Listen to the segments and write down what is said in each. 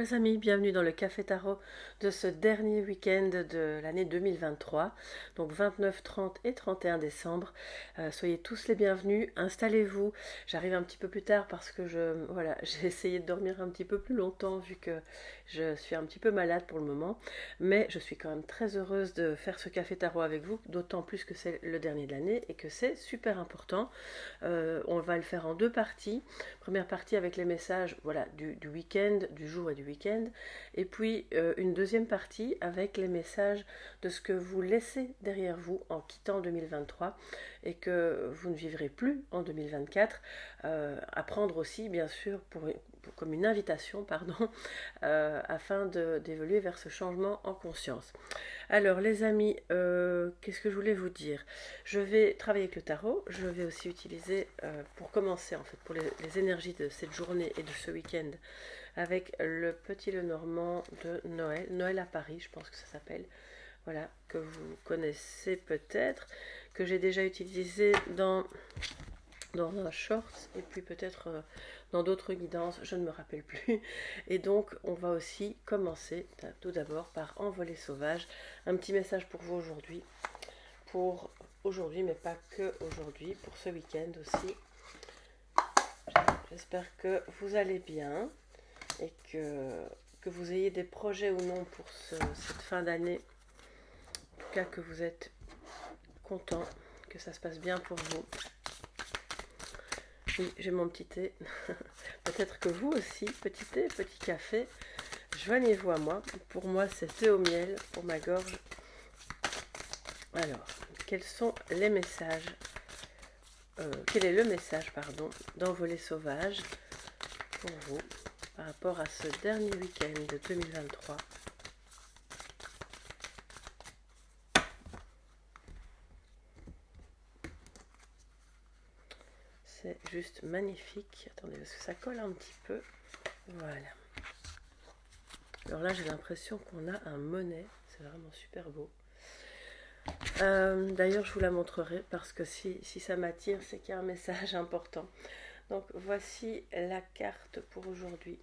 les amis, bienvenue dans le Café Tarot de ce dernier week-end de l'année 2023, donc 29, 30 et 31 décembre. Soyez tous les bienvenus, installez-vous. J'arrive un petit peu plus tard parce que voilà, j'ai essayé de dormir un petit peu plus longtemps vu que je suis un petit peu malade pour le moment, mais je suis quand même très heureuse de faire ce Café Tarot avec vous, d'autant plus que c'est le dernier de l'année et que c'est super important. On va le faire en deux parties. Première partie avec les messages voilà, du week-end, du jour et du week-end. Et puis une deuxième partie avec les messages de ce que vous laissez derrière vous en quittant 2023 et que vous ne vivrez plus en 2024. À prendre aussi, bien sûr, comme une invitation, pardon, afin d'évoluer vers ce changement en conscience. Alors les amis, qu'est-ce que je voulais vous dire? Je vais travailler avec le tarot, je vais aussi utiliser, pour commencer en fait, pour les énergies de cette journée et de ce week-end, avec le petit Lenormand de Noël, Noël à Paris, je pense que ça s'appelle, voilà, que vous connaissez peut-être, que j'ai déjà utilisé dans un short et puis peut-être dans d'autres guidances, je ne me rappelle plus. Et donc on va aussi commencer tout d'abord par Envolée sauvage, un petit message pour aujourd'hui, mais pas que aujourd'hui, pour ce week-end aussi. J'espère que vous allez bien et que vous ayez des projets ou non pour cette fin d'année. En tout cas que vous êtes content, que ça se passe bien pour vous. Oui, j'ai mon petit thé. Peut-être que vous aussi, petit thé, petit café, joignez-vous à moi. Pour moi, c'est thé au miel pour ma gorge. Alors, quels sont les messages quel est le message, pardon, d'Envolée sauvage pour vous par rapport à ce dernier week-end de 2023? C'est juste magnifique. Attendez, parce que ça colle un petit peu. Voilà. Alors là, j'ai l'impression qu'on a un monnaie. C'est vraiment super beau. D'ailleurs, je vous la montrerai parce que si ça m'attire, c'est qu'il y a un message important. Donc, voici la carte pour aujourd'hui.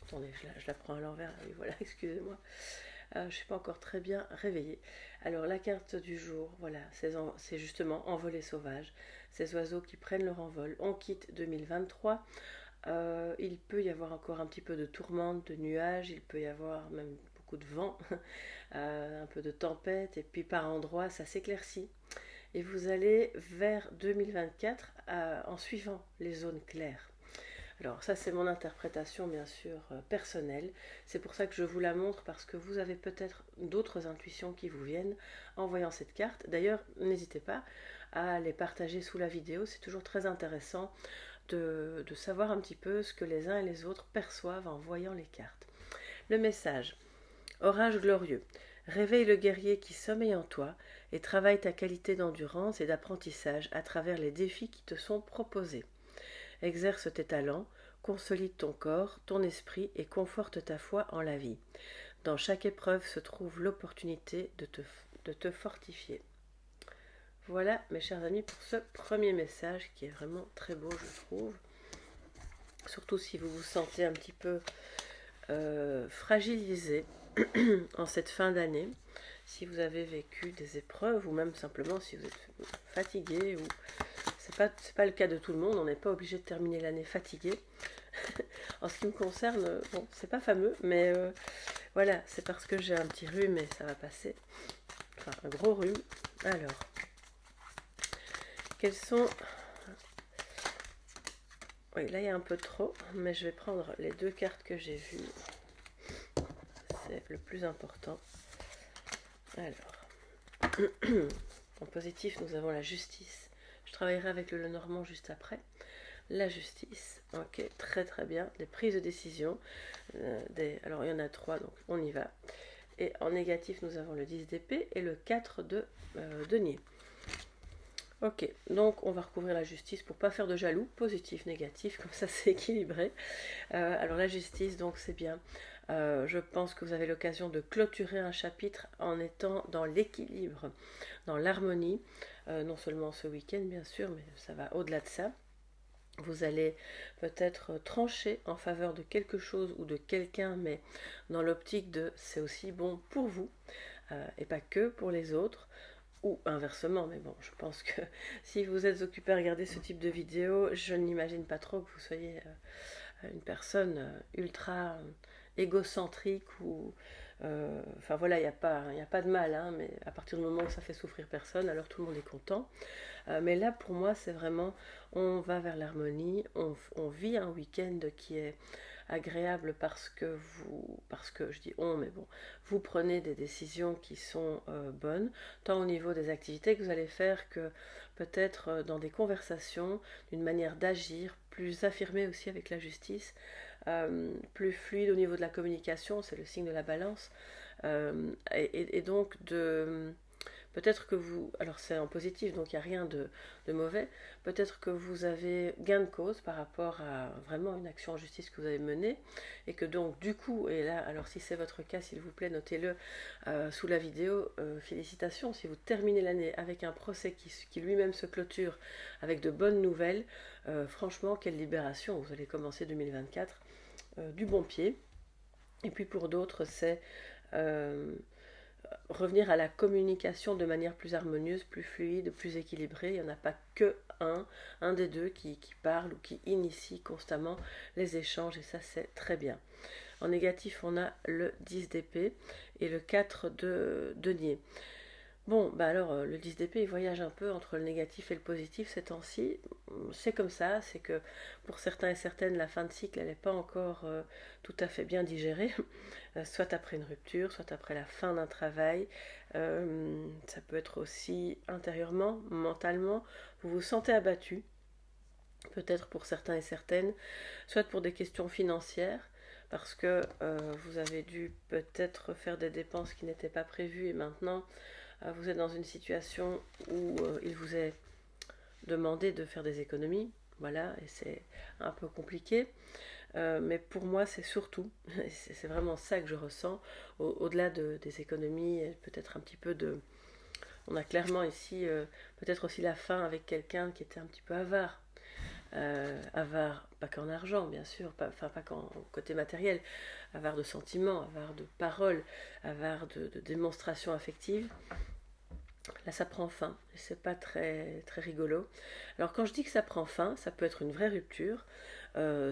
Attendez, je la prends à l'envers. Oui, voilà, excusez-moi. Je ne suis pas encore très bien réveillée. Alors, la carte du jour, voilà, c'est justement Envolée sauvage. Ces oiseaux qui prennent leur envol. On quitte 2023. Il peut y avoir encore un petit peu de tourmente, de nuages. Il peut y avoir même beaucoup de vent, un peu de tempête. Et puis, par endroits, ça s'éclaircit. Et vous allez vers 2024 en suivant les zones claires. Alors ça c'est mon interprétation bien sûr personnelle, c'est pour ça que je vous la montre parce que vous avez peut-être d'autres intuitions qui vous viennent en voyant cette carte. D'ailleurs n'hésitez pas à les partager sous la vidéo, c'est toujours très intéressant de savoir un petit peu ce que les uns et les autres perçoivent en voyant les cartes. Le message: orage glorieux, réveille le guerrier qui sommeille en toi et travaille ta qualité d'endurance et d'apprentissage à travers les défis qui te sont proposés. Exerce tes talents, consolide ton corps, ton esprit et conforte ta foi en la vie. Dans chaque épreuve se trouve l'opportunité de te fortifier. Voilà mes chers amis pour ce premier message qui est vraiment très beau je trouve. Surtout si vous vous sentez un petit peu fragilisé en cette fin d'année, si vous avez vécu des épreuves ou même simplement si vous êtes fatigué ou c'est pas le cas de tout le monde, on n'est pas obligé de terminer l'année fatigué. En ce qui me concerne, bon, c'est pas fameux, mais voilà, c'est parce que j'ai un petit rhume et ça va passer. Enfin, un gros rhume. Alors, quels sont... Oui, là il y a un peu trop, mais je vais prendre les deux cartes que j'ai vues. C'est le plus important. Alors, en positif, nous avons la justice. Je travaillerai avec le Lenormand juste après. La justice, ok, très très bien. Des prises de décision. Alors il y en a trois, donc on y va. Et en négatif, nous avons le 10 d'épée et le 4 de denier. Ok, donc on va recouvrir la justice pour pas faire de jaloux, positif, négatif, comme ça c'est équilibré. Alors la justice, donc c'est bien. Je pense que vous avez l'occasion de clôturer un chapitre en étant dans l'équilibre, dans l'harmonie, non seulement ce week-end bien sûr, mais ça va au-delà de ça. Vous allez peut-être trancher en faveur de quelque chose ou de quelqu'un, mais dans l'optique de c'est aussi bon pour vous et pas que pour les autres. Ou inversement, mais bon, je pense que si vous êtes occupé à regarder ce type de vidéo, je n'imagine pas trop que vous soyez une personne ultra égocentrique ou enfin voilà, il y a pas de mal, hein, mais à partir du moment où ça fait souffrir personne, alors tout le monde est content. Mais là, pour moi, c'est vraiment, on va vers l'harmonie, on vit un week-end qui est agréable parce que je dis on, mais bon, vous prenez des décisions qui sont bonnes, tant au niveau des activités que vous allez faire que peut-être dans des conversations, d'une manière d'agir plus affirmée aussi avec la justice, plus fluide au niveau de la communication, c'est le signe de la balance, et donc de peut-être que vous, alors c'est en positif, donc il n'y a rien de mauvais, peut-être que vous avez gain de cause par rapport à vraiment une action en justice que vous avez menée, et que donc du coup, et là, alors si c'est votre cas, s'il vous plaît, notez-le sous la vidéo, félicitations, si vous terminez l'année avec un procès qui lui-même se clôture avec de bonnes nouvelles, franchement, quelle libération, vous allez commencer 2024 du bon pied. Et puis pour d'autres, c'est euh, revenir à la communication de manière plus harmonieuse, plus fluide, plus équilibrée. Il n'y en a pas que un des deux qui parle ou qui initie constamment les échanges et ça c'est très bien. En négatif, on a le 10 d'épée et le 4 de denier. Bon, bah alors le 10 d'épée, il voyage un peu entre le négatif et le positif ces temps-ci. C'est comme ça, c'est que pour certains et certaines, la fin de cycle, elle n'est pas encore tout à fait bien digérée, soit après une rupture, soit après la fin d'un travail. Ça peut être aussi intérieurement, mentalement, vous vous sentez abattu, peut-être pour certains et certaines, soit pour des questions financières, parce que vous avez dû peut-être faire des dépenses qui n'étaient pas prévues et maintenant vous êtes dans une situation où il vous est demandé de faire des économies, voilà, et c'est un peu compliqué. Mais pour moi, c'est surtout, c'est vraiment ça que je ressens, au-delà des économies, et peut-être un petit peu de... On a clairement ici peut-être aussi la fin avec quelqu'un qui était un petit peu avare. Avare, pas qu'en argent, bien sûr, enfin pas qu'en côté matériel, avare de sentiments, avare de paroles, avare de démonstrations affectives. Là, ça prend fin, et c'est pas très, très rigolo. Alors, quand je dis que ça prend fin, ça peut être une vraie rupture,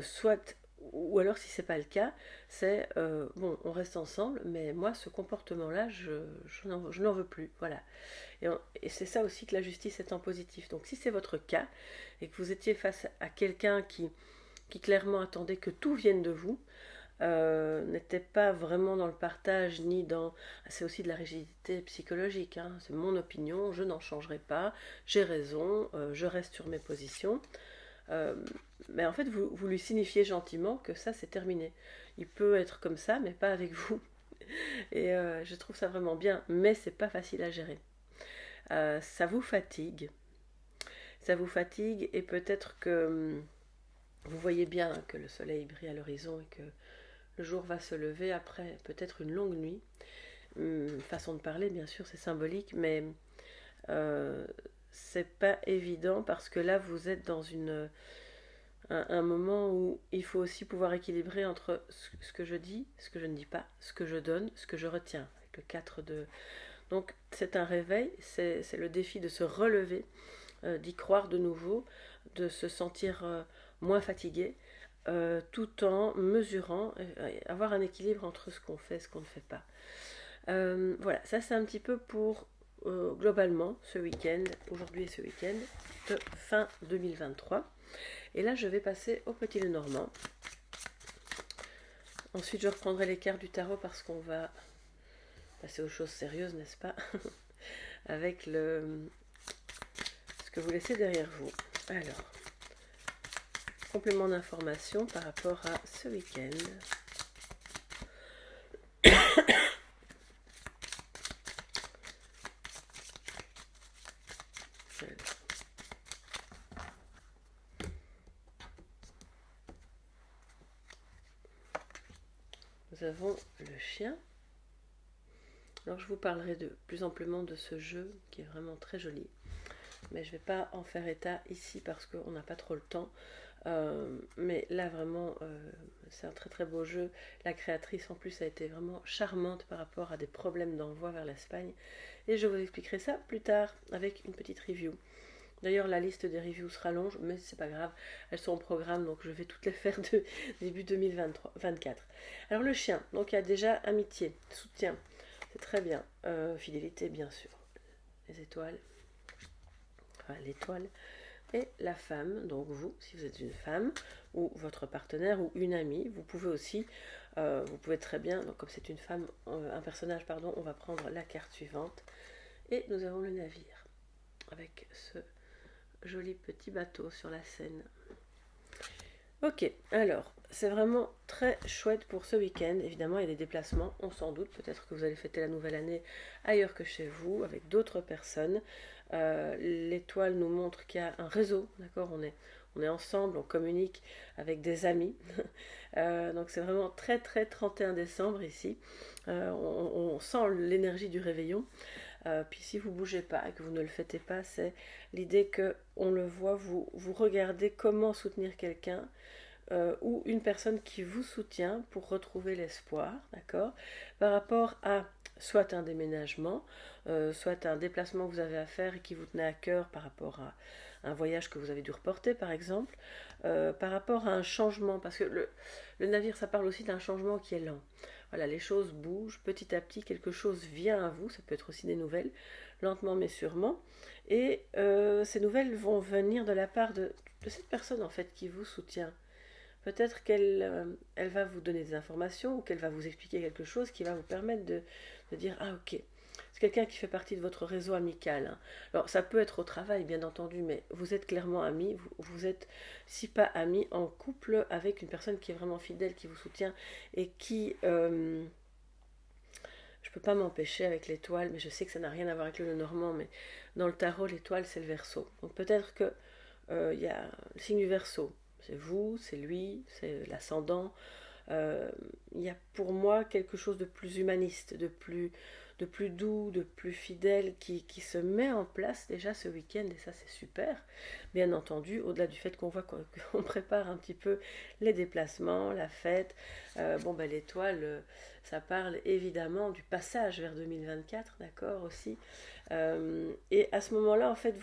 soit, ou alors si c'est pas le cas, c'est bon, on reste ensemble, mais moi, ce comportement-là, je n'en veux plus, voilà. Et c'est ça aussi que la justice est en positif. Donc, si c'est votre cas et que vous étiez face à quelqu'un qui clairement attendait que tout vienne de vous, n'était pas vraiment dans le partage ni dans... C'est aussi de la rigidité psychologique, hein. C'est mon opinion, je n'en changerai pas, j'ai raison, je reste sur mes positions. Euh, mais en fait, vous lui signifiez gentiment que ça, c'est terminé. Il peut être comme ça, mais pas avec vous. Et je trouve ça vraiment bien, mais c'est pas facile à gérer. Ça vous fatigue. Ça vous fatigue et peut-être que vous voyez bien que le soleil brille à l'horizon et que le jour va se lever après peut-être une longue nuit. Façon de parler, bien sûr, c'est symbolique, mais euh, c'est pas évident parce que là, vous êtes dans un moment où il faut aussi pouvoir équilibrer entre ce que je dis, ce que je ne dis pas, ce que je donne, ce que je retiens. Avec le 4 de... Donc, c'est un réveil, c'est le défi de se relever, d'y croire de nouveau, de se sentir moins fatigué, tout en mesurant, avoir un équilibre entre ce qu'on fait et ce qu'on ne fait pas. Voilà, ça c'est un petit peu pour globalement ce week-end, aujourd'hui et ce week-end de fin 2023. Et là je vais passer au petit Lenormand. Ensuite je reprendrai les cartes du tarot parce qu'on va passer aux choses sérieuses, n'est-ce pas? Avec ce que vous laissez derrière vous. Alors, complément d'information par rapport à ce week-end. Nous avons le chien. Alors je vous parlerai de plus amplement de ce jeu qui est vraiment très joli. Mais je ne vais pas en faire état ici parce qu'on n'a pas trop le temps. Mais là vraiment, c'est un très très beau jeu. La créatrice en plus a été vraiment charmante par rapport à des problèmes d'envoi vers l'Espagne. Et je vous expliquerai ça plus tard avec une petite review. D'ailleurs, la liste des reviews se rallonge, mais c'est pas grave, elles sont au programme, donc je vais toutes les faire de début 2024. Alors le chien, donc il y a déjà amitié, soutien, c'est très bien. Fidélité, bien sûr. Les étoiles, enfin l'étoile. Et la femme, donc vous, si vous êtes une femme, ou votre partenaire, ou une amie, vous pouvez aussi, vous pouvez très bien, donc comme c'est une femme, un personnage, pardon, on va prendre la carte suivante. Et nous avons le navire, avec ce joli petit bateau sur la Seine. Ok, alors, c'est vraiment très chouette pour ce week-end. Évidemment, il y a des déplacements, on s'en doute. Peut-être que vous allez fêter la nouvelle année ailleurs que chez vous, avec d'autres personnes. L'étoile nous montre qu'il y a un réseau, d'accord, on est ensemble, on communique avec des amis. Donc c'est vraiment très très 31 décembre ici. On sent l'énergie du réveillon. Puis si vous ne bougez pas et que vous ne le fêtez pas, c'est l'idée que on le voit, vous regardez comment soutenir quelqu'un ou une personne qui vous soutient pour retrouver l'espoir, d'accord, par rapport à soit un déménagement, soit un déplacement que vous avez à faire et qui vous tenait à cœur par rapport à un voyage que vous avez dû reporter par exemple, par rapport à un changement, parce que le navire ça parle aussi d'un changement qui est lent. Voilà, les choses bougent petit à petit, quelque chose vient à vous, ça peut être aussi des nouvelles, lentement mais sûrement, et ces nouvelles vont venir de la part de cette personne en fait qui vous soutient. Peut-être qu'elle elle va vous donner des informations ou qu'elle va vous expliquer quelque chose qui va vous permettre de dire ah ok, c'est quelqu'un qui fait partie de votre réseau amical. Hein. Alors ça peut être au travail bien entendu, mais vous êtes clairement amis, vous êtes si pas amis en couple avec une personne qui est vraiment fidèle, qui vous soutient et qui je peux pas m'empêcher avec l'étoile, mais je sais que ça n'a rien à voir avec le Normand, mais dans le tarot l'étoile c'est le Verseau. Donc peut-être que il y a le signe du Verseau. C'est vous, c'est lui, c'est l'ascendant. Il y a pour moi quelque chose de plus humaniste, de plus doux, de plus fidèle qui se met en place déjà ce week-end et ça c'est super. Bien entendu, au-delà du fait qu'on voit qu'on prépare un petit peu les déplacements, la fête, bon ben l'étoile, ça parle évidemment du passage vers 2024, d'accord aussi. Et à ce moment-là, en fait,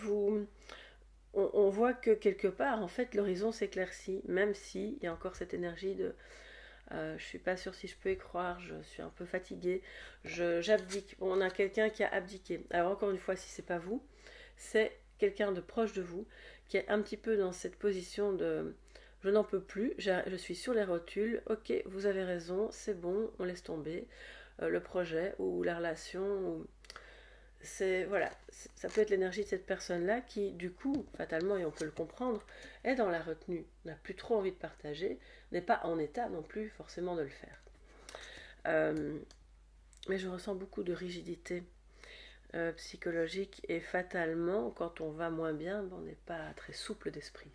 on voit que quelque part, en fait, l'horizon s'éclaircit, même s'il y a encore cette énergie de je suis pas sûre si je peux y croire, je suis un peu fatiguée, j'abdique. Bon, on a quelqu'un qui a abdiqué. Alors encore une fois, si c'est pas vous, c'est quelqu'un de proche de vous qui est un petit peu dans cette position de je n'en peux plus, je suis sur les rotules, ok, vous avez raison, c'est bon, on laisse tomber le projet ou la relation ou c'est voilà, ça peut être l'énergie de cette personne-là qui, du coup, fatalement, et on peut le comprendre, est dans la retenue, n'a plus trop envie de partager, n'est pas en état non plus forcément de le faire. Euh, mais je ressens beaucoup de rigidité psychologique et fatalement, quand on va moins bien, on n'est pas très souple d'esprit,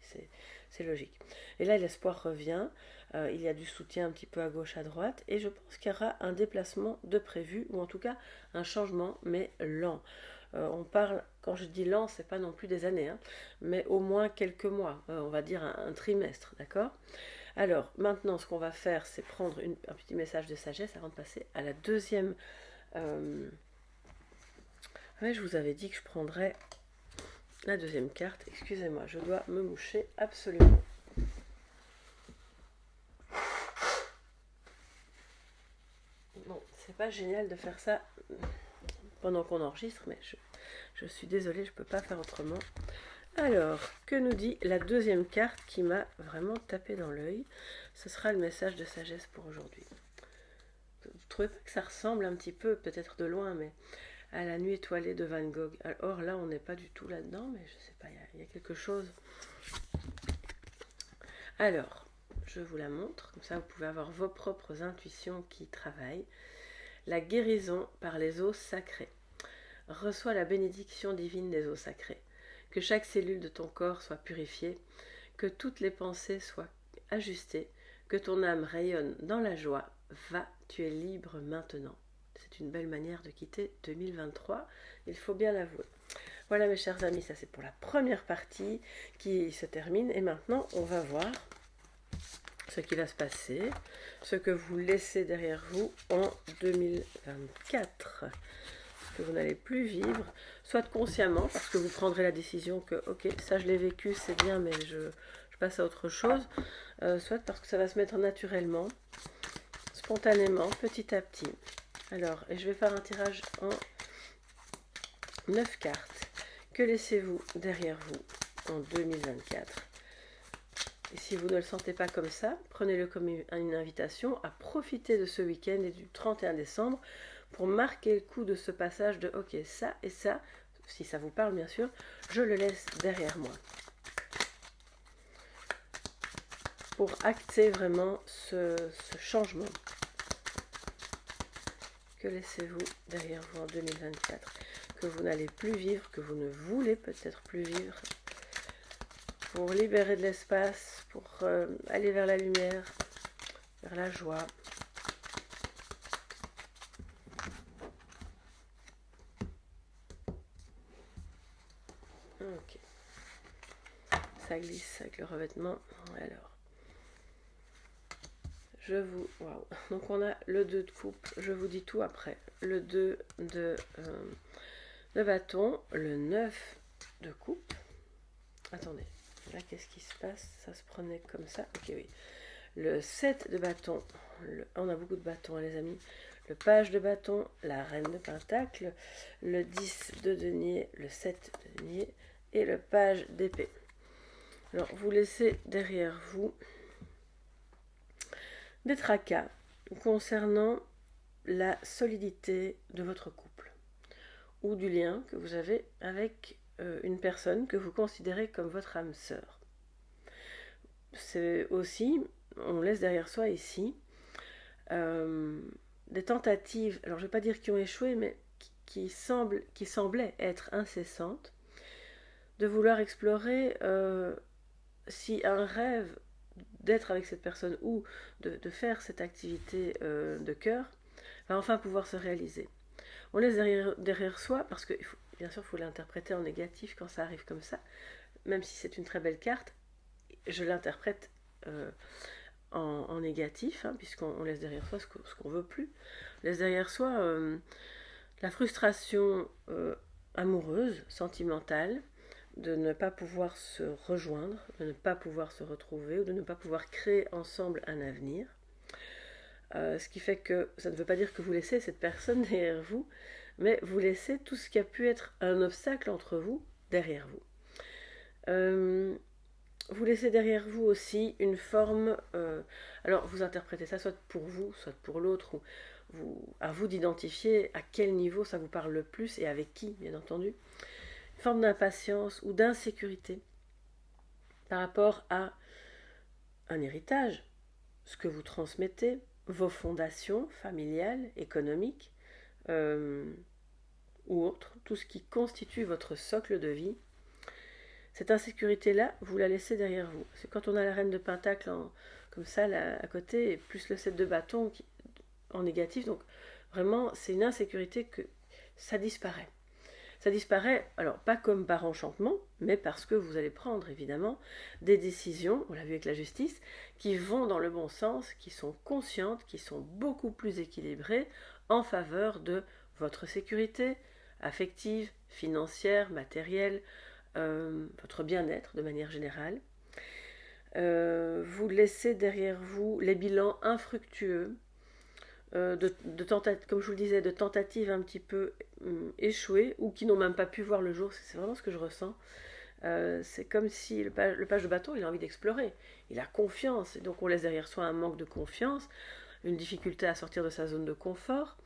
c'est logique. Et là, l'espoir revient, il y a du soutien un petit peu à gauche, à droite, et je pense qu'il y aura un déplacement de prévu, ou en tout cas un changement, mais lent. On parle, quand je dis lent, c'est pas non plus des années, hein, mais au moins quelques mois, on va dire un trimestre, d'accord. Alors, maintenant, ce qu'on va faire, c'est prendre un petit message de sagesse avant de passer à la deuxième. Ouais, je vous avais dit que je prendrais la deuxième carte. Excusez-moi, je dois me moucher absolument. Bon, c'est pas génial de faire ça pendant qu'on enregistre, mais je suis désolée, je peux pas faire autrement. Alors, que nous dit la deuxième carte qui m'a vraiment tapé dans l'œil? Ce sera le message de sagesse pour aujourd'hui. Vous trouvez pas que ça ressemble un petit peu, peut-être de loin, mais à la nuit étoilée de Van Gogh? Or là, on n'est pas du tout là-dedans, mais je sais pas, il y a quelque chose. Alors, je vous la montre, comme ça vous pouvez avoir vos propres intuitions qui travaillent. La guérison par les eaux sacrées. Reçois la bénédiction divine des eaux sacrées. Que chaque cellule de ton corps soit purifiée, que toutes les pensées soient ajustées, que ton âme rayonne dans la joie. Va, tu es libre maintenant. C'est une belle manière de quitter 2023, il faut bien l'avouer. Voilà mes chers amis, ça c'est pour la première partie qui se termine. Et maintenant, on va voir ce qui va se passer, ce que vous laissez derrière vous en 2024. Que vous n'allez plus vivre, soit consciemment, parce que vous prendrez la décision que, ok, ça je l'ai vécu, c'est bien, mais je passe à autre chose, soit parce que ça va se mettre naturellement, spontanément, petit à petit. Alors, et je vais faire un tirage en 9 cartes. Que laissez-vous derrière vous en 2024? Et si vous ne le sentez pas comme ça, prenez-le comme une invitation à profiter de ce week-end et du 31 décembre pour marquer le coup de ce passage de ok, ça et ça, si ça vous parle bien sûr, je le laisse derrière moi. Pour acter vraiment ce changement. Que laissez-vous derrière vous en 2024? Que vous n'allez plus vivre, que vous ne voulez peut-être plus vivre, pour libérer de l'espace, pour aller vers la lumière, vers la joie. Ok. Ça glisse avec le revêtement. Alors, Waouh. Donc on a le 2 de coupe, je vous dis tout après. Le 2 de bâton, le 9 de coupe. Attendez, là qu'est-ce qui se passe? Ça se prenait comme ça. Ok, oui. Le 7 de bâton, on a beaucoup de bâtons, hein, les amis. Le page de bâton, la reine de pentacle, le 10 de denier, le 7 de denier et le page d'épée. Alors, vous laissez derrière vous des tracas concernant la solidité de votre couple ou du lien que vous avez avec une personne que vous considérez comme votre âme sœur. C'est aussi, on laisse derrière soi ici, des tentatives, alors je ne vais pas dire qui ont échoué, mais qui semblaient être incessantes, de vouloir explorer si un rêve d'être avec cette personne ou de faire cette activité de cœur va enfin pouvoir se réaliser. On laisse derrière soi, parce que bien sûr il faut l'interpréter en négatif quand ça arrive comme ça, même si c'est une très belle carte, je l'interprète en négatif, hein, puisqu'on laisse derrière soi ce qu'on veut plus. On laisse derrière soi la frustration amoureuse, sentimentale, de ne pas pouvoir se rejoindre, de ne pas pouvoir se retrouver, ou de ne pas pouvoir créer ensemble un avenir. Ce qui fait que ça ne veut pas dire que vous laissez cette personne derrière vous, mais vous laissez tout ce qui a pu être un obstacle entre vous derrière vous. Vous laissez derrière vous aussi une forme, alors vous interprétez ça soit pour vous, soit pour l'autre, ou à vous d'identifier à quel niveau ça vous parle le plus et avec qui, bien entendu. Une forme d'impatience ou d'insécurité par rapport à un héritage, ce que vous transmettez, vos fondations familiales, économiques ou autres, tout ce qui constitue votre socle de vie. Cette insécurité-là, vous la laissez derrière vous. C'est quand on a la reine de pentacle comme ça là, à côté, et plus le 7 de bâton en négatif. Donc vraiment, c'est une insécurité que ça disparaît. Ça disparaît, alors pas comme par enchantement, mais parce que vous allez prendre évidemment des décisions, on l'a vu avec la justice, qui vont dans le bon sens, qui sont conscientes, qui sont beaucoup plus équilibrées en faveur de votre sécurité affective, financière, matérielle, votre bien-être de manière générale. Vous laissez derrière vous les bilans infructueux, comme je vous le disais, de tentatives un petit peu échouées ou qui n'ont même pas pu voir le jour. C'est vraiment ce que je ressens. C'est comme si le page de bâton, il a envie d'explorer. Il a confiance. Et donc on laisse derrière soi un manque de confiance, une difficulté à sortir de sa zone de confort.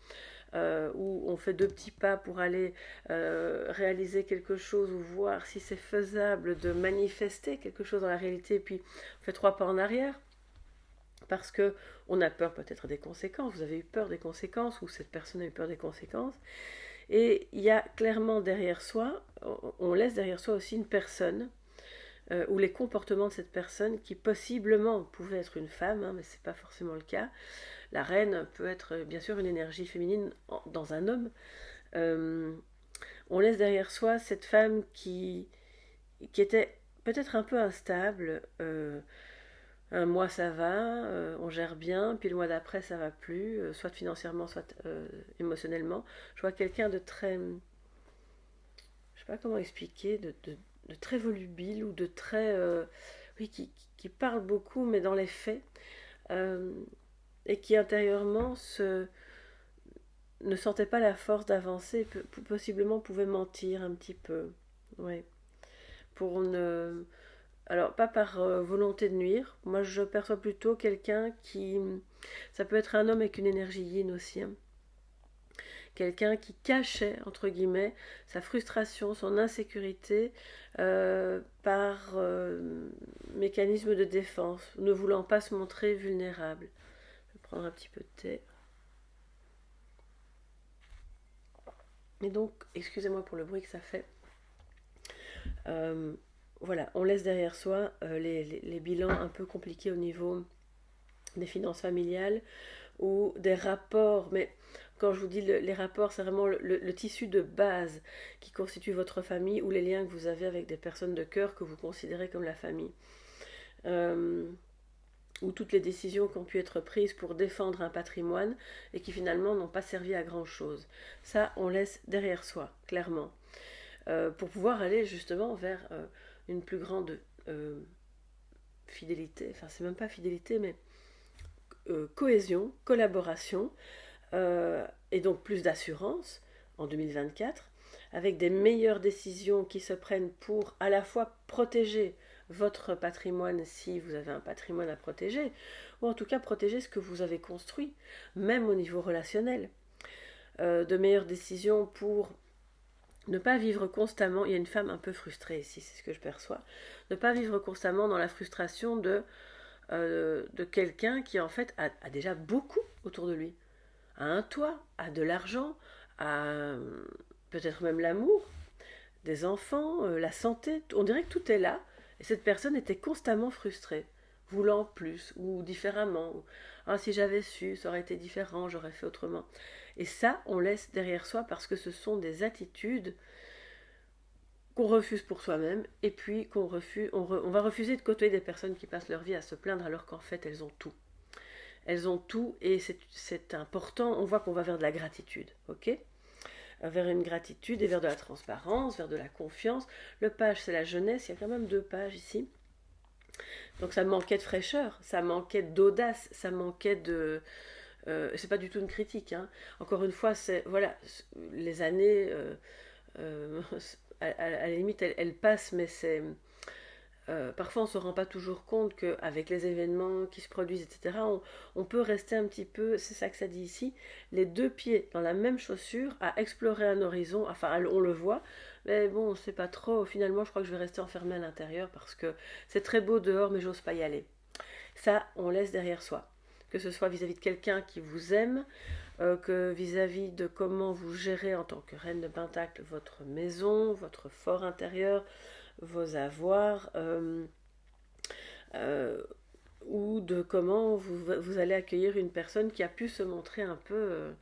Où on fait 2 petits pas pour aller réaliser quelque chose ou voir si c'est faisable de manifester quelque chose dans la réalité, et puis on fait 3 pas en arrière parce que on a peur peut-être des conséquences. Vous avez eu peur des conséquences, ou cette personne a eu peur des conséquences, et il y a clairement derrière soi, on laisse derrière soi aussi une personne ou les comportements de cette personne qui possiblement pouvait être une femme, hein, mais c'est pas forcément le cas. La reine peut être bien sûr une énergie féminine dans un homme. On laisse derrière soi cette femme qui était peut-être un peu instable. Un mois ça va, on gère bien, puis le mois d'après ça va plus, soit financièrement, soit émotionnellement. Je vois quelqu'un de très, je sais pas comment expliquer, de très volubile ou de très, oui, qui parle beaucoup, mais dans les faits, euh, et qui intérieurement ne sentait pas la force d'avancer, possiblement pouvait mentir un petit peu, ouais, pour ne, alors pas par volonté de nuire. Moi je perçois plutôt quelqu'un qui, ça peut être un homme avec une énergie yin aussi, hein. Quelqu'un qui cachait, entre guillemets, sa frustration, son insécurité par mécanisme de défense, ne voulant pas se montrer vulnérable. Je vais prendre un petit peu de thé. Et donc, excusez-moi pour le bruit que ça fait. Euh, voilà, on laisse derrière soi les bilans un peu compliqués au niveau des finances familiales ou des rapports, mais quand je vous dis les rapports, c'est vraiment le tissu de base qui constitue votre famille ou les liens que vous avez avec des personnes de cœur que vous considérez comme la famille. Euh, ou toutes les décisions qui ont pu être prises pour défendre un patrimoine et qui finalement n'ont pas servi à grand chose. Ça, on laisse derrière soi, clairement. Pour pouvoir aller justement vers une plus grande fidélité, enfin c'est même pas fidélité, mais cohésion, collaboration, et donc plus d'assurance en 2024, avec des meilleures décisions qui se prennent pour à la fois protéger votre patrimoine si vous avez un patrimoine à protéger, ou en tout cas protéger ce que vous avez construit, même au niveau relationnel. De meilleures décisions pour ne pas vivre constamment, il y a une femme un peu frustrée ici, c'est ce que je perçois, ne pas vivre constamment dans la frustration de quelqu'un qui en fait a déjà beaucoup autour de lui, a un toit, a de l'argent, a peut-être même l'amour, des enfants, la santé, on dirait que tout est là, et cette personne était constamment frustrée, voulant plus ou différemment. Ah, si j'avais su, ça aurait été différent, j'aurais fait autrement. Et ça, on laisse derrière soi parce que ce sont des attitudes qu'on refuse pour soi-même, et puis qu'on refuse, on va refuser de côtoyer des personnes qui passent leur vie à se plaindre alors qu'en fait elles ont tout. Elles ont tout et c'est important, on voit qu'on va vers de la gratitude, ok, vers une gratitude et vers de la transparence, vers de la confiance. Le page, c'est la jeunesse, il y a quand même 2 pages ici. Donc ça manquait de fraîcheur, ça manquait d'audace, ça manquait de... c'est pas du tout une critique, hein. Encore une fois, c'est... Voilà, les années... à la limite, elles passent, mais c'est... parfois, on ne se rend pas toujours compte qu'avec les événements qui se produisent, etc., on peut rester un petit peu, c'est ça que ça dit ici, les 2 pieds dans la même chaussure, à explorer un horizon, enfin, on le voit, mais bon, on ne sait pas trop, finalement, je crois que je vais rester enfermée à l'intérieur parce que c'est très beau dehors, mais j'ose pas y aller. Ça, on laisse derrière soi. Que ce soit vis-à-vis de quelqu'un qui vous aime, que vis-à-vis de comment vous gérez en tant que reine de Pentacle votre maison, votre fort intérieur, vos avoirs, euh, ou de comment vous allez accueillir une personne qui a pu se montrer un peu,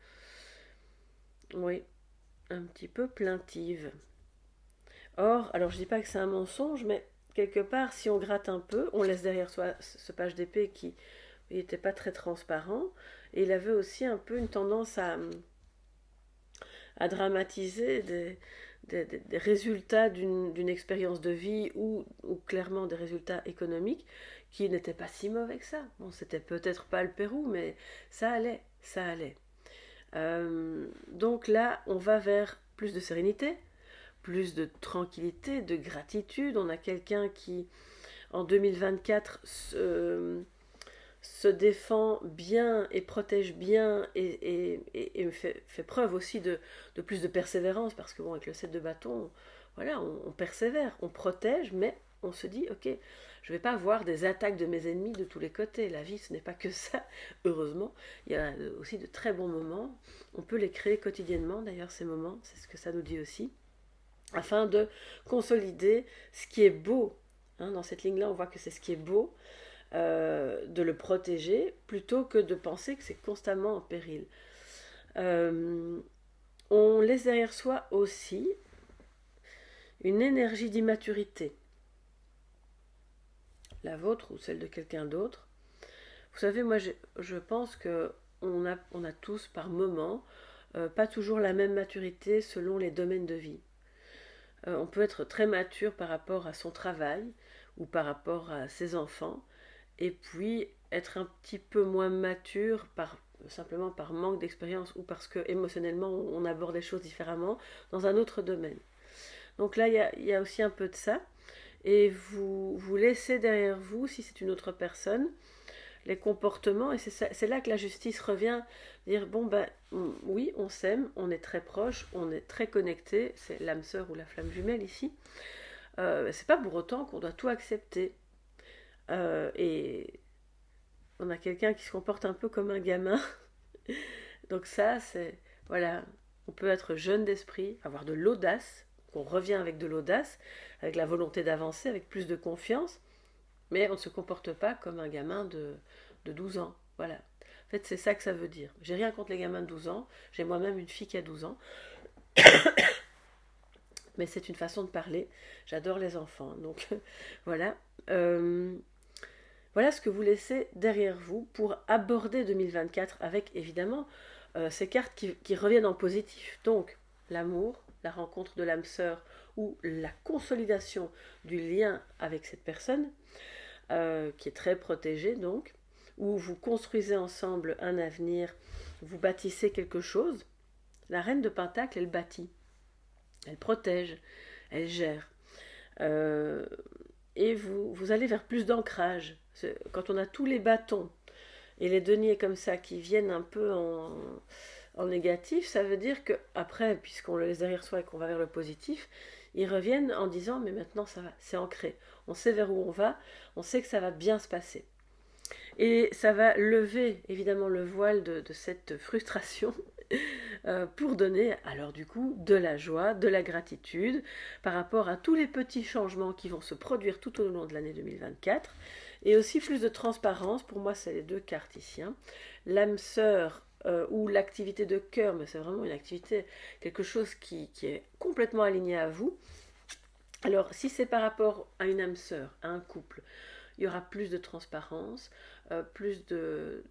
oui, un petit peu plaintive. Or, alors je dis pas que c'est un mensonge, mais quelque part, si on gratte un peu, on laisse derrière soi ce page d'épée qui n'était pas très transparent, et il avait aussi un peu une tendance à dramatiser des résultats d'une expérience de vie ou clairement des résultats économiques qui n'étaient pas si mauvais que ça. Bon, c'était peut-être pas le Pérou, mais ça allait, ça allait. Donc là, on va vers plus de sérénité, plus de tranquillité, de gratitude. On a quelqu'un qui, en 2024, se défend bien et protège bien et fait preuve aussi de plus de persévérance parce que bon, avec le 7 de bâton, voilà, on persévère, on protège, mais on se dit ok, je ne vais pas avoir des attaques de mes ennemis de tous les côtés. La vie, ce n'est pas que ça, heureusement. Il y a aussi de très bons moments. On peut les créer quotidiennement, d'ailleurs, ces moments, c'est ce que ça nous dit aussi, afin de consolider ce qui est beau. Hein, dans cette ligne-là, on voit que c'est ce qui est beau, de le protéger plutôt que de penser que c'est constamment en péril. On laisse derrière soi aussi une énergie d'immaturité, la vôtre ou celle de quelqu'un d'autre. Vous savez, moi je pense que on a tous par moment pas toujours la même maturité selon les domaines de vie. On peut être très mature par rapport à son travail ou par rapport à ses enfants, et puis être un petit peu moins mature simplement par manque d'expérience ou parce que émotionnellement on aborde les choses différemment dans un autre domaine. Donc là, il y a aussi un peu de ça. Et vous laissez derrière vous, si c'est une autre personne, les comportements, et c'est là que la justice revient, dire, bon ben oui, on s'aime, on est très proche, on est très connecté, c'est l'âme sœur ou la flamme jumelle ici, c'est pas pour autant qu'on doit tout accepter. Et on a quelqu'un qui se comporte un peu comme un gamin, donc ça, c'est, voilà, on peut être jeune d'esprit, avoir de l'audace, on revient avec de l'audace, avec la volonté d'avancer, avec plus de confiance, mais on ne se comporte pas comme un gamin de 12 ans. Voilà. En fait, c'est ça que ça veut dire. J'ai rien contre les gamins de 12 ans. J'ai moi-même une fille qui a 12 ans. Mais c'est une façon de parler. J'adore les enfants. Donc, voilà. Euh, voilà ce que vous laissez derrière vous pour aborder 2024 avec, évidemment, ces cartes qui reviennent en positif. Donc, l'amour, la rencontre de l'âme sœur ou la consolidation du lien avec cette personne, qui est très protégée donc, où vous construisez ensemble un avenir, vous bâtissez quelque chose. La reine de Pentacle, elle bâtit, elle protège, elle gère. Euh, et vous allez vers plus d'ancrage. Quand on a tous les bâtons et les deniers comme ça qui viennent un peu en négatif, ça veut dire que après, puisqu'on le laisse derrière soi et qu'on va vers le positif, ils reviennent en disant mais maintenant ça va, c'est ancré, on sait vers où on va, on sait que ça va bien se passer. Et ça va lever évidemment le voile de cette frustration pour donner alors du coup de la joie, de la gratitude par rapport à tous les petits changements qui vont se produire tout au long de l'année 2024 et aussi plus de transparence. Pour moi, c'est les deux cartes ici, hein. L'âme sœur ou l'activité de cœur, mais c'est vraiment une activité, quelque chose qui est complètement aligné à vous. Alors, si c'est par rapport à une âme sœur, à un couple, il y aura plus de transparence, plus de,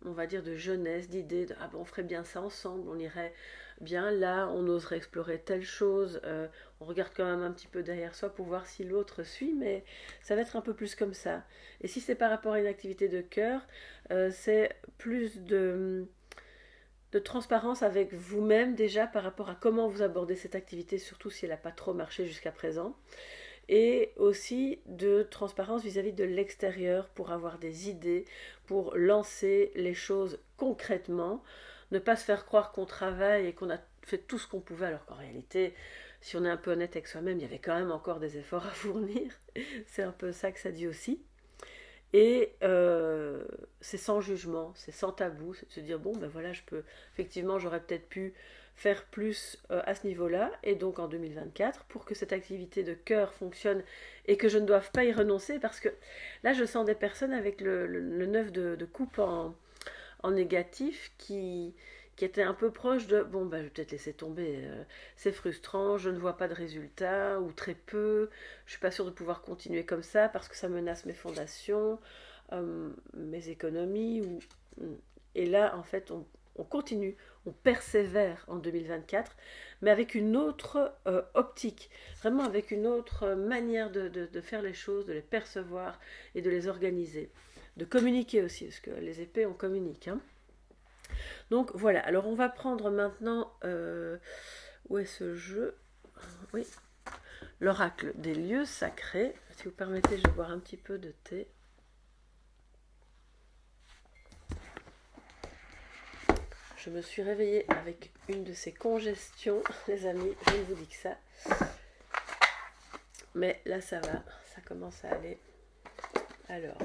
on va dire, de jeunesse, d'idées, de, ah bon, on ferait bien ça ensemble, on irait bien là, on oserait explorer telle chose, on regarde quand même un petit peu derrière soi pour voir si l'autre suit, mais ça va être un peu plus comme ça. Et si c'est par rapport à une activité de cœur, c'est plus de transparence avec vous-même déjà par rapport à comment vous abordez cette activité, surtout si elle n'a pas trop marché jusqu'à présent, et aussi de transparence vis-à-vis de l'extérieur pour avoir des idées, pour lancer les choses concrètement, ne pas se faire croire qu'on travaille et qu'on a fait tout ce qu'on pouvait alors qu'en réalité, si on est un peu honnête avec soi-même, il y avait quand même encore des efforts à fournir. C'est un peu ça que ça dit aussi. Et c'est sans jugement, c'est sans tabou, c'est de se dire bon ben voilà, je peux effectivement j'aurais peut-être pu faire plus à ce niveau-là, et donc en 2024 pour que cette activité de cœur fonctionne et que je ne doive pas y renoncer, parce que là je sens des personnes avec le 9 de coupe en négatif qui était un peu proche de bon ben je vais peut-être laisser tomber, c'est frustrant, je ne vois pas de résultat ou très peu, je suis pas sûre de pouvoir continuer comme ça parce que ça menace mes fondations, mes économies et là en fait on continue, on persévère en 2024, mais avec une autre optique, vraiment avec une autre manière de faire les choses, de les percevoir et de les organiser, de communiquer aussi, parce que les épées on communique, hein. Donc voilà, alors on va prendre maintenant, où est ce jeu? Oui, l'oracle des lieux sacrés. Si vous permettez, je vais boire un petit peu de thé. Je me suis réveillée avec une de ces congestions, les amis, je ne vous dis que ça. Mais là ça va, ça commence à aller. Alors,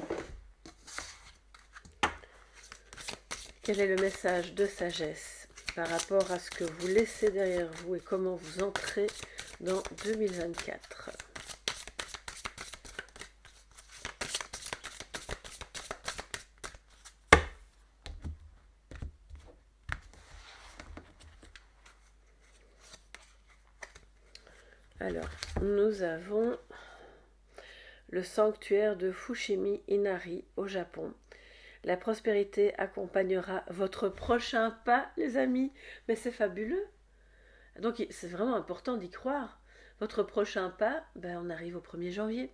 quel est le message de sagesse par rapport à ce que vous laissez derrière vous et comment vous entrez dans 2024? Alors, nous avons le sanctuaire de Fushimi Inari au Japon. La prospérité accompagnera votre prochain pas, les amis. Mais c'est fabuleux. Donc, c'est vraiment important d'y croire. Votre prochain pas, on arrive au 1er janvier.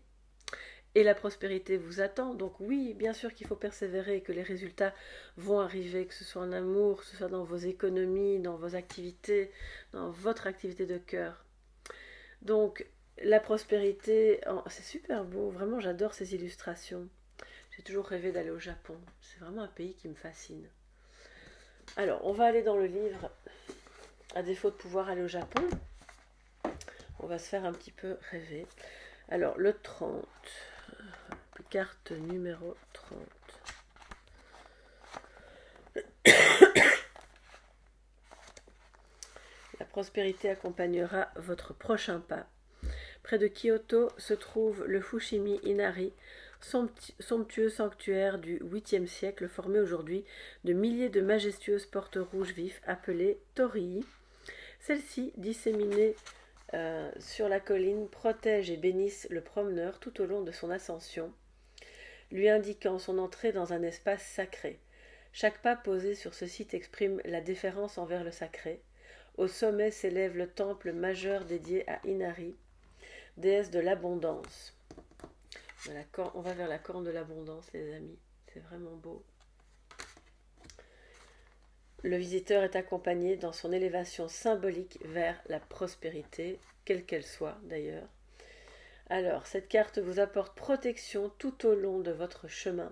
Et la prospérité vous attend. Donc oui, bien sûr qu'il faut persévérer et que les résultats vont arriver, que ce soit en amour, que ce soit dans vos économies, dans vos activités, dans votre activité de cœur. Donc la prospérité, c'est super beau, vraiment j'adore ces illustrations. J'ai toujours rêvé d'aller au Japon. C'est vraiment un pays qui me fascine. Alors, on va aller dans le livre. À défaut de pouvoir aller au Japon, on va se faire un petit peu rêver. Alors, le 30, carte numéro 30. La prospérité accompagnera votre prochain pas. Près de Kyoto se trouve le Fushimi Inari, somptueux sanctuaire du 8e siècle formé aujourd'hui de milliers de majestueuses portes rouges vifs appelées torii. Celles-ci, disséminées sur la colline, protègent et bénissent le promeneur tout au long de son ascension, lui indiquant son entrée dans un espace sacré. Chaque pas posé sur ce site exprime la déférence envers le sacré. Au sommet s'élève le temple majeur dédié à Inari, déesse de l'abondance. On va vers la corne de l'abondance, les amis. C'est vraiment beau. Le visiteur est accompagné dans son élévation symbolique vers la prospérité, quelle qu'elle soit d'ailleurs. Alors, cette carte vous apporte protection tout au long de votre chemin.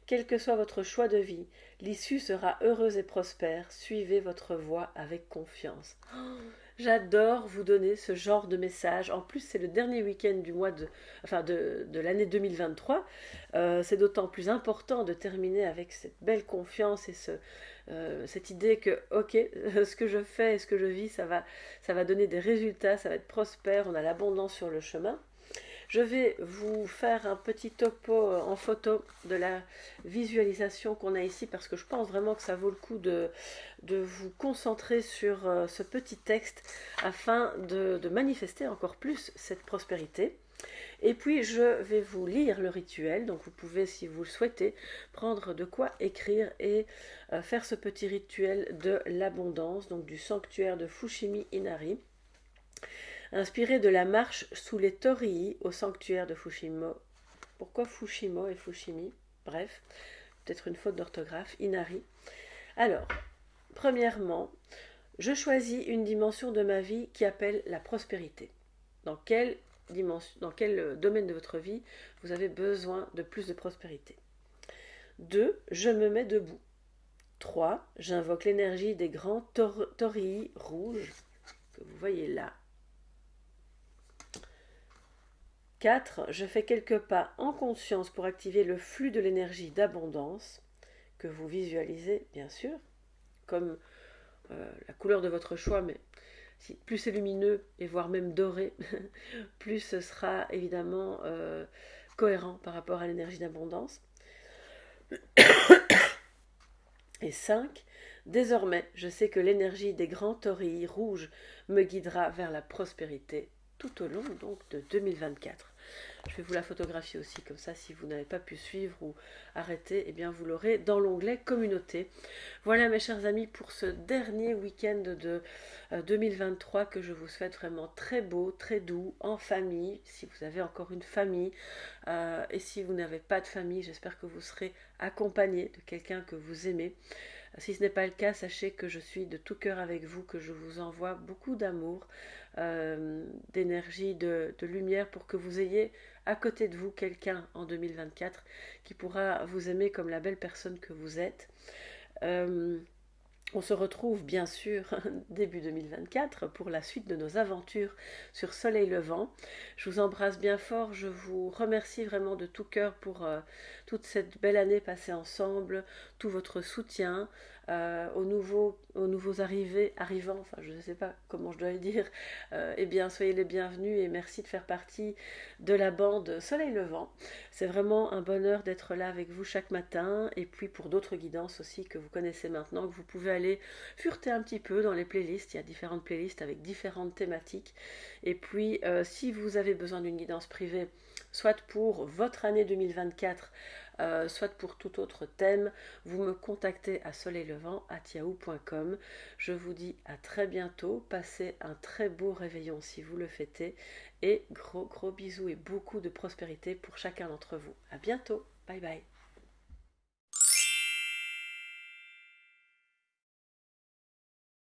Quel que soit votre choix de vie, l'issue sera heureuse et prospère. Suivez votre voie avec confiance. J'adore vous donner ce genre de message. En plus, c'est le dernier week-end du mois de l'année 2023. C'est d'autant plus important de terminer avec cette belle confiance et cette idée que, ok, ce que je fais et ce que je vis, ça va donner des résultats, ça va être prospère, on a l'abondance sur le chemin. Je vais vous faire un petit topo en photo de la visualisation qu'on a ici parce que je pense vraiment que ça vaut le coup de vous concentrer sur ce petit texte afin de manifester encore plus cette prospérité. Et puis je vais vous lire le rituel, donc vous pouvez, si vous le souhaitez, prendre de quoi écrire et faire ce petit rituel de l'abondance, donc du sanctuaire de Fushimi Inari. Inspiré de la marche sous les torii au sanctuaire de Fushimo. Pourquoi Fushimo et Fushimi? Bref, peut-être une faute d'orthographe. Inari. Alors, premièrement, je choisis une dimension de ma vie qui appelle la prospérité. Dans quel domaine de votre vie vous avez besoin de plus de prospérité? 2. Je me mets debout. 3. J'invoque l'énergie des grands torii rouges que vous voyez là. 4. Je fais quelques pas en conscience pour activer le flux de l'énergie d'abondance que vous visualisez, bien sûr, comme la couleur de votre choix, mais plus c'est lumineux et voire même doré, plus ce sera évidemment cohérent par rapport à l'énergie d'abondance. Et 5. Désormais, je sais que l'énergie des grands torii rouges me guidera vers la prospérité tout au long donc de 2024. Je vais vous la photographier aussi, comme ça si vous n'avez pas pu suivre ou arrêter, eh bien vous l'aurez dans l'onglet communauté. Voilà mes chers amis pour ce dernier week-end de 2023 que je vous souhaite vraiment très beau, très doux, en famille, si vous avez encore une famille, et si vous n'avez pas de famille, j'espère que vous serez accompagné de quelqu'un que vous aimez. Si ce n'est pas le cas, sachez que je suis de tout cœur avec vous, que je vous envoie beaucoup d'amour, d'énergie, de lumière pour que vous ayez à côté de vous quelqu'un en 2024 qui pourra vous aimer comme la belle personne que vous êtes. On se retrouve bien sûr début 2024 pour la suite de nos aventures sur Soleil Levant. Je vous embrasse bien fort, je vous remercie vraiment de tout cœur pour toute cette belle année passée ensemble, tout votre soutien, aux nouveaux arrivants, enfin je ne sais pas comment je dois le dire, eh bien soyez les bienvenus et merci de faire partie de la bande Soleil Levant. C'est vraiment un bonheur d'être là avec vous chaque matin et puis pour d'autres guidances aussi que vous connaissez maintenant, que vous pouvez aller fureter un petit peu dans les playlists. Il y a différentes playlists avec différentes thématiques. Et puis si vous avez besoin d'une guidance privée, soit pour votre année 2024, soit pour tout autre thème, vous me contactez à soleillevant@yahoo.com. Je vous dis à très bientôt, passez un très beau réveillon si vous le fêtez et gros bisous et beaucoup de prospérité pour chacun d'entre vous. À bientôt, bye bye.